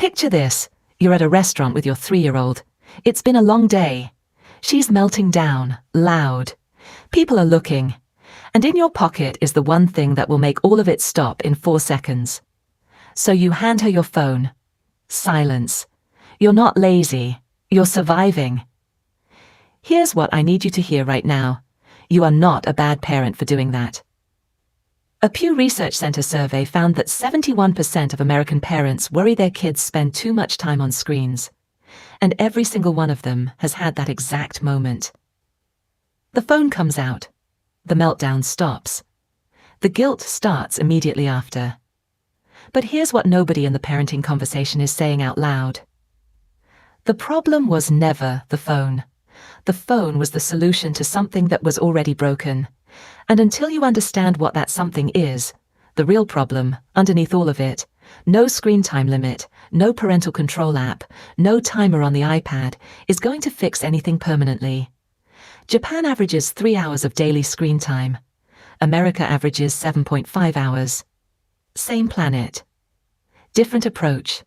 Picture this. You're at a restaurant with your 3-year-old. It's been a long day. She's melting down, loud. People are looking. And in your pocket is the one thing that will make all of it stop in 4 seconds. So you hand her your phone. Silence. You're not lazy. You're surviving. Here's what I need you to hear right now. You are not a bad parent for doing that. A Pew Research Center survey found that 71% of American parents worry their kids spend too much time on screens. And every single one of them has had that exact moment. The phone comes out. The meltdown stops. The guilt starts immediately after. But here's what nobody in the parenting conversation is saying out loud. The problem was never the phone. The phone was the solution to something that was already broken. And until you understand what that something is, the real problem, underneath all of it, no screen time limit, no parental control app, no timer on the iPad, is going to fix anything permanently. Japan averages 3 hours of daily screen time. America averages 7.5 hours. Same planet. Different approach.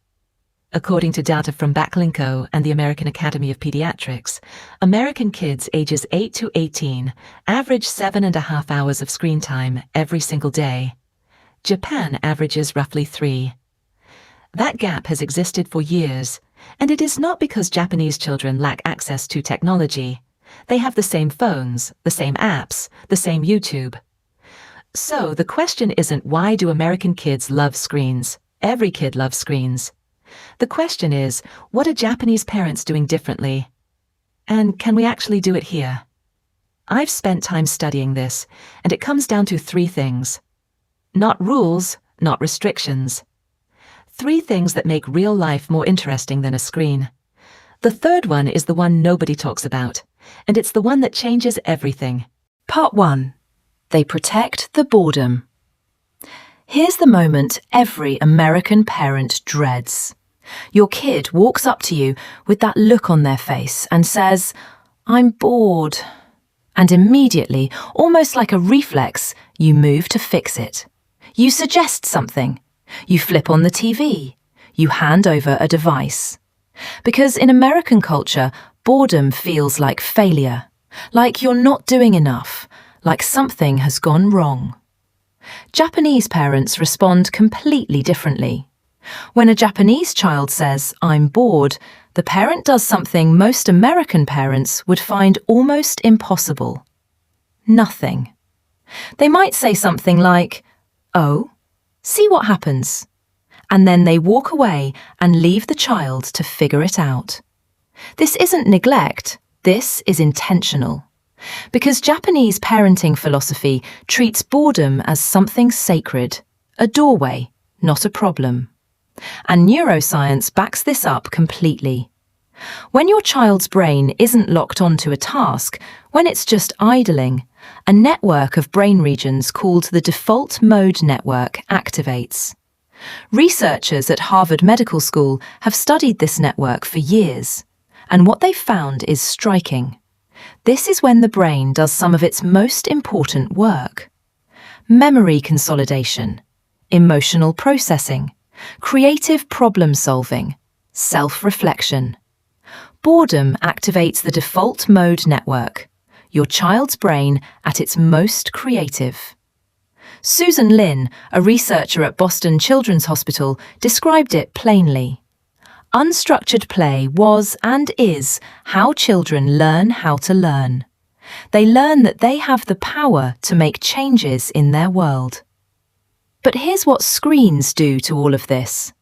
According to data from Backlinko and the American Academy of Pediatrics, American kids ages 8 to 18 average 7.5 hours of screen time every single day. Japan averages roughly 3. That gap has existed for years, and it is not because Japanese children lack access to technology. They have the same phones, the same apps, the same YouTube. So the question isn't why do American kids love screens? Every kid loves screens. The question is, what are Japanese parents doing differently? And can we actually do it here? I've spent time studying this, and it comes down to 3 things. Not rules, not restrictions. 3 things that make real life more interesting than a screen. The third one is the one nobody talks about, and it's the one that changes everything. Part 1. They protect the boredom. Here's the moment every American parent dreads. Your kid walks up to you with that look on their face and says, "I'm bored." And immediately, almost like a reflex, you move to fix it. You suggest something. You flip on the TV. You hand over a device. Because in American culture, boredom feels like failure, like you're not doing enough, like something has gone wrong. Japanese parents respond completely differently. When a Japanese child says, "I'm bored," the parent does something most American parents would find almost impossible. Nothing. They might say something like, "Oh, see what happens." And then they walk away and leave the child to figure it out. This isn't neglect, this is intentional. Because Japanese parenting philosophy treats boredom as something sacred, a doorway, not a problem. And neuroscience backs this up completely. When your child's brain isn't locked onto a task, when it's just idling, a network of brain regions called the default mode network activates. Researchers at Harvard Medical School have studied this network for years, and what they found is striking. This is when the brain does some of its most important work. Memory consolidation, emotional processing, creative problem-solving, self-reflection. Boredom activates the default mode network, your child's brain at its most creative. Susan Lin, a researcher at Boston Children's Hospital, described it plainly. Unstructured play was and is how children learn how to learn. They learn that they have the power to make changes in their world. But here's what screens do to all of this.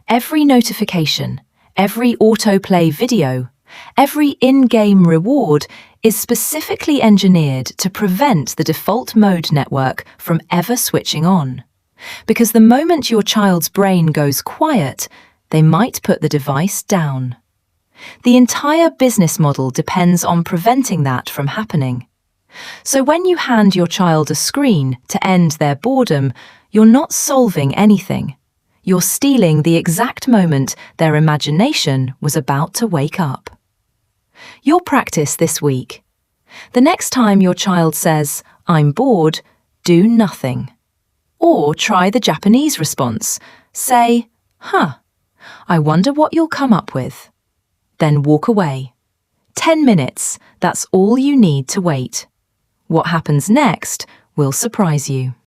Every notification, every autoplay video, every in-game reward is specifically engineered to prevent the default mode network from ever switching on. Because the moment your child's brain goes quiet, they might put the device down. The entire business model depends on preventing that from happening. So when you hand your child a screen to end their boredom, you're not solving anything. You're stealing the exact moment their imagination was about to wake up. Your practice this week. The next time your child says, "I'm bored," do nothing. Or try the Japanese response. Say, "Huh, I wonder what you'll come up with. Then walk away. 10 minutes, that's all you need to wait. What happens next will surprise you.